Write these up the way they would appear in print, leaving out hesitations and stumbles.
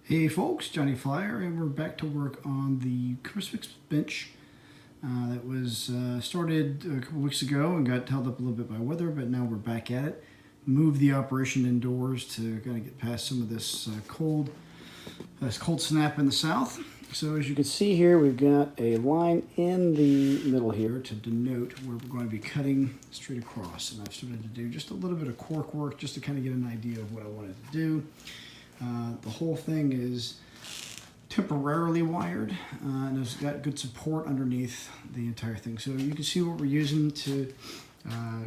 Hey folks, Johnny Flyer, and we're back to work on the crucifix bench that was started a couple weeks ago and got held up a little bit by weather, but now we're back at it. Moved the operation indoors to kind of get past some of this cold snap in the south. So as you can see here, we've got a line in the middle here to denote where we're going to be cutting straight across. And I've started to do just a little bit of cork work just to kind of get an idea of what I wanted to do. The whole thing is temporarily wired and it's got good support underneath the entire thing. So you can see what we're using to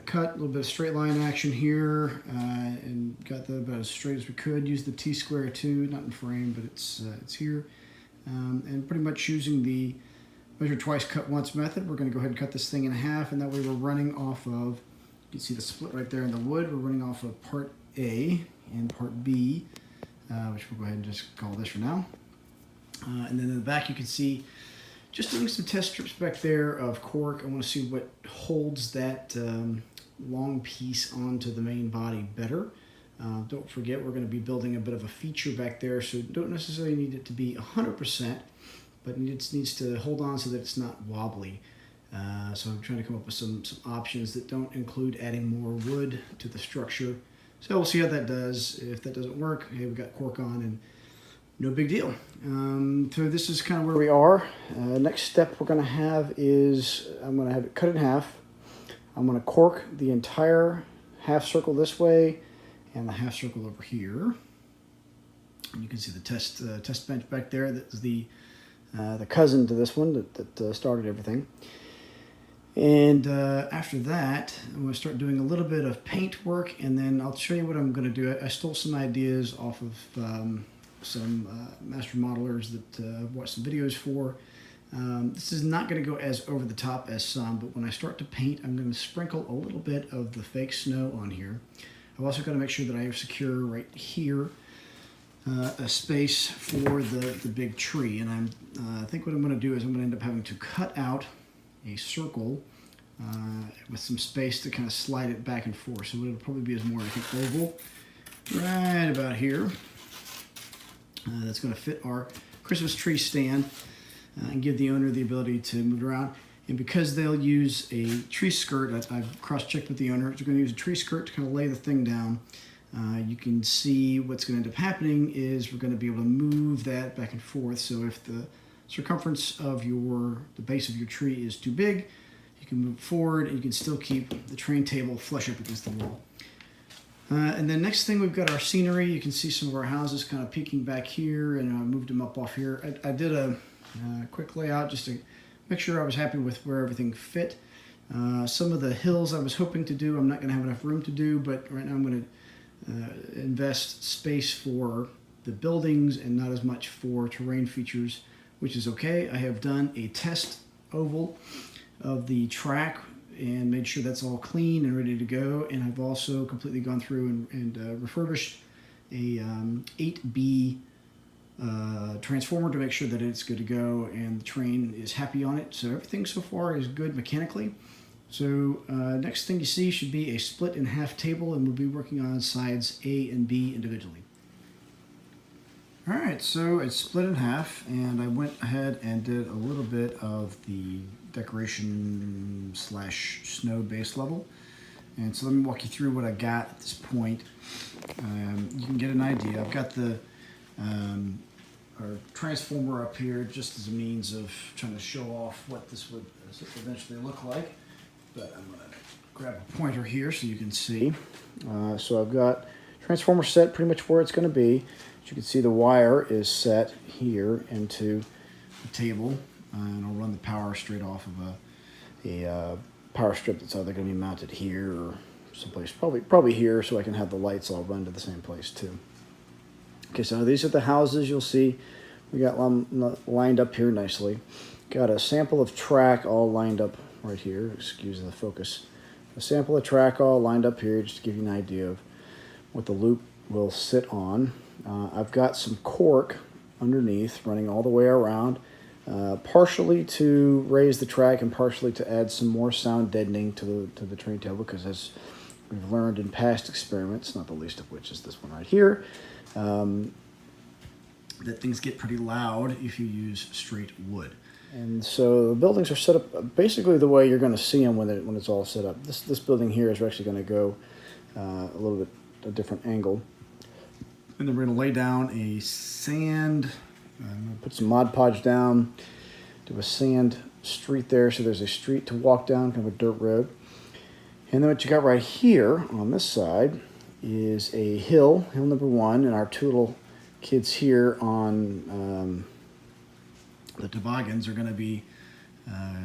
cut a little bit of straight line action here and got that about as straight as we could. Use the T-square too, not in frame, but it's here. And pretty much using the measure twice, cut once method, we're going to go ahead and cut this thing in half, and that way we're running off of, you can see the split right there in the wood, we're running off of part A and part B. Which we'll go ahead and just call this for now. And then in the back you can see just doing some test strips back there of cork. I want to see what holds that long piece onto the main body better. Don't forget we're going to be building a bit of a feature back there, so don't necessarily need it to be 100%, but it needs to hold on so that it's not wobbly. So I'm trying to come up with some options that don't include adding more wood to the structure. So we'll see how that does. If that doesn't work, hey, we got cork on and no big deal. So this is kind of where we are. Next step we're gonna have is, I'm gonna have it cut in half. I'm gonna cork the entire half circle this way and the half circle over here. And you can see the test bench back there. That's the cousin to this one that started everything. And after that, I'm going to start doing a little bit of paint work, and then I'll show you what I'm going to do. I stole some ideas off of some master modelers that I've watched some videos for. This is not going to go as over the top as some, but when I start to paint, I'm going to sprinkle a little bit of the fake snow on here. I've also got to make sure that I have secure right here a space for the big tree. And I think what I'm going to do is I'm going to end up having to cut out a circle with some space to kind of slide it back and forth. So it'll probably be as more, I think, oval right about here. That's going to fit our Christmas tree stand and give the owner the ability to move it around. And because they'll use a tree skirt, I've cross-checked with the owner, they're going to use a tree skirt to kind of lay the thing down. You can see what's going to end up happening is we're going to be able to move that back and forth. So if the circumference of the base of your tree is too big, you can move forward and you can still keep the train table flush up against the wall. And then next thing, we've got our scenery. You can see some of our houses kind of peeking back here, and I moved them up off here. I did a quick layout just to make sure I was happy with where everything fit. Some of the hills I was hoping to do, I'm not going to have enough room to do, but right now I'm going to invest space for the buildings and not as much for terrain features, which is okay. I have done a test oval of the track and made sure that's all clean and ready to go. And I've also completely gone through and refurbished a 8B transformer to make sure that it's good to go and the train is happy on it. So everything so far is good mechanically. So next thing you see should be a split in half table, and we'll be working on sides A and B individually. Alright, so it's split in half, and I went ahead and did a little bit of the decoration / snow base level. And so let me walk you through what I got at this point. You can get an idea. I've got the our transformer up here just as a means of trying to show off what this would eventually look like. But I'm going to grab a pointer here so you can see. So I've got transformer set pretty much where it's going to be. As you can see, the wire is set here into the table, and I'll run the power straight off of a power strip that's either going to be mounted here or someplace, probably here, so I can have the lights all run to the same place too. Okay, so these are the houses you'll see. We got lined up here nicely. Got a sample of track all lined up right here. Excuse the focus. A sample of track all lined up here just to give you an idea of what the loop will sit on. I've got some cork underneath running all the way around, partially to raise the track and partially to add some more sound deadening to the train table, because as we've learned in past experiments, not the least of which is this one right here, that things get pretty loud if you use straight wood. And so the buildings are set up basically the way you're going to see them when it's all set up. This building here is actually going to go a little bit a different angle. And then we're going to lay down a sand, I'm going to put some Mod Podge down, do a sand street there, so there's a street to walk down, kind of a dirt road. And then what you got right here on this side is a hill number 1, and our 2 little kids here on the toboggans are going to be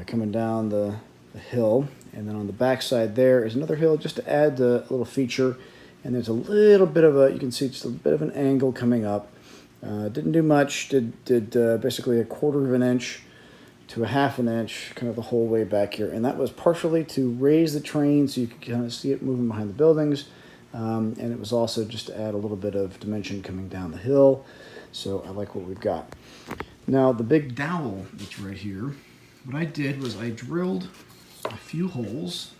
coming down the hill. And then on the back side there is another hill just to add a little feature. And there's a little bit of you can see just a bit of an angle coming up. Didn't do much, did basically 1/4 of an inch to a 1/2 inch, kind of the whole way back here. And that was partially to raise the train so you could kind of see it moving behind the buildings. And it was also just to add a little bit of dimension coming down the hill. So I like what we've got. Now the big dowel that's right here, what I did was I drilled a few holes,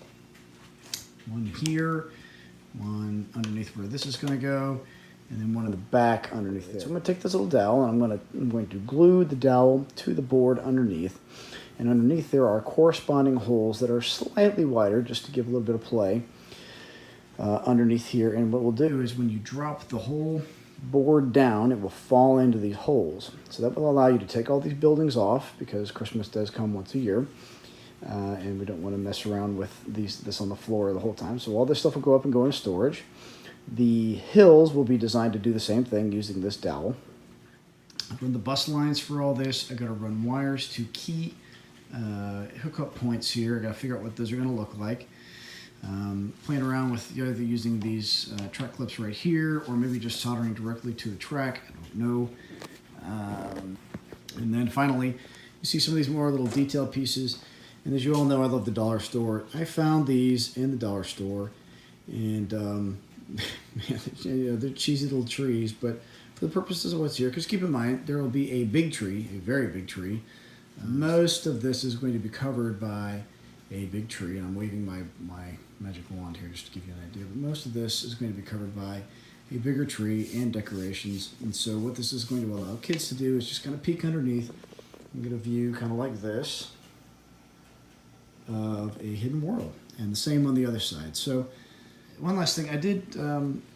one here, one underneath where this is going to go, and then one in the back underneath there. So I'm going to take this little dowel and I'm going to glue the dowel to the board underneath. And underneath there are corresponding holes that are slightly wider just to give a little bit of play underneath here. And what we'll do is when you drop the whole board down, it will fall into these holes. So that will allow you to take all these buildings off, because Christmas does come once a year. And we don't want to mess around with this on the floor the whole time. So all this stuff will go up and go in storage. The hills will be designed to do the same thing using this dowel. I've run the bus lines for all this. I've got to run wires to key hookup points here. I've got to figure out what those are going to look like. Playing around with either using these track clips right here, or maybe just soldering directly to the track. I don't know. And then finally, you see some of these more little detail pieces. And as you all know, I love the dollar store. I found these in the dollar store, and man, they're cheesy little trees, but for the purposes of what's here, because keep in mind, there will be a big tree, a very big tree. Most of this is going to be covered by a big tree, and I'm waving my magic wand here just to give you an idea, but most of this is going to be covered by a bigger tree and decorations. And so what this is going to allow kids to do is just kind of peek underneath and get a view kind of like this of a hidden world, and the same on the other side. So one last thing, I did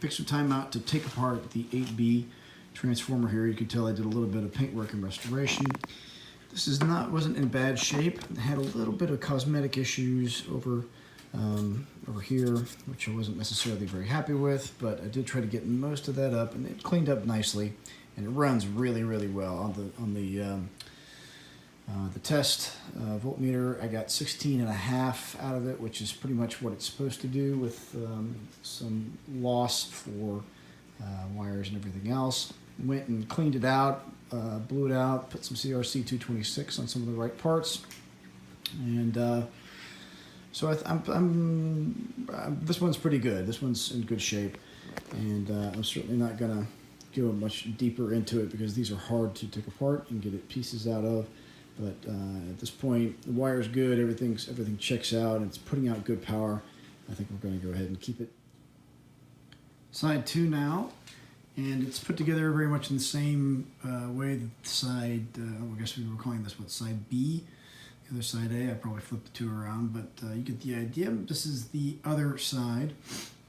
pick some time out to take apart the 8B transformer here. You can tell I did a little bit of paintwork and restoration. This wasn't in bad shape. It had a little bit of cosmetic issues over here, which I wasn't necessarily very happy with, but I did try to get most of that up, and it cleaned up nicely, and it runs really, really well on the test voltmeter. I got 16.5 out of it, which is pretty much what it's supposed to do, with some loss for wires and everything else. Went and cleaned it out, blew it out, put some CRC 226 on some of the right parts, and so this one's pretty good. This one's in good shape, and I'm certainly not gonna go much deeper into it because these are hard to take apart and get pieces out of. But at this point, the wire's good, everything checks out, and it's putting out good power. I think we're going to go ahead and keep it. Side 2 now, and it's put together very much in the same way that side, I guess we were calling this, side B? The other side A, I probably flipped the 2 around, but you get the idea. This is the other side,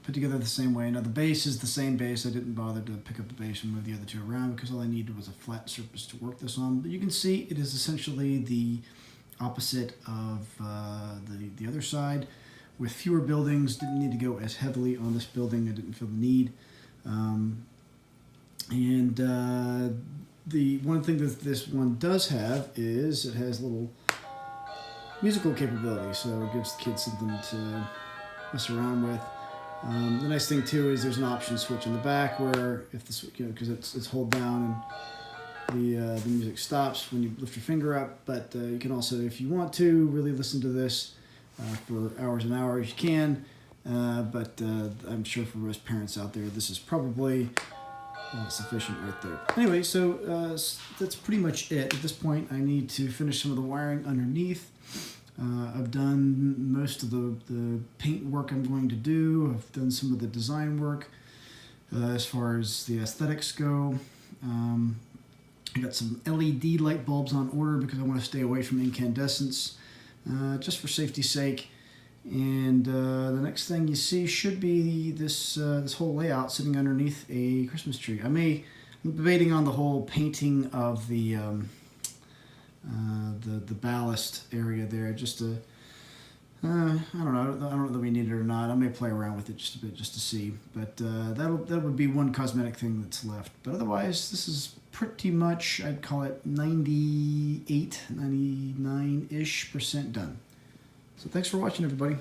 put together the same way. Now the base is the same base. I didn't bother to pick up the base and move the other 2 around because all I needed was a flat surface to work this on. But you can see it is essentially the opposite of the other side, with fewer buildings. Didn't need to go as heavily on this building. I didn't feel the need. The one thing that this one does have is it has little musical capability, so it gives the kids something to mess around with. The nice thing too is there's an option switch on the back where if the switch, because it's hold down and the music stops when you lift your finger up. But you can also, if you want to, really listen to this for hours and hours, you can. But I'm sure for most parents out there, this is probably sufficient right there. Anyway, so that's pretty much it. At this point, I need to finish some of the wiring underneath. I've done most of the paint work I'm going to do. I've done some of the design work as far as the aesthetics go. I got some LED light bulbs on order because I want to stay away from incandescents, just for safety's sake. And the next thing you see should be this this whole layout sitting underneath a Christmas tree. I'm debating on the whole painting of the ballast area there, just to I don't know that we need it or not. I may play around with it just a bit just to see, but that would be one cosmetic thing that's left. But otherwise, this is pretty much, I'd call it 98, 99-ish% done. So thanks for watching, everybody.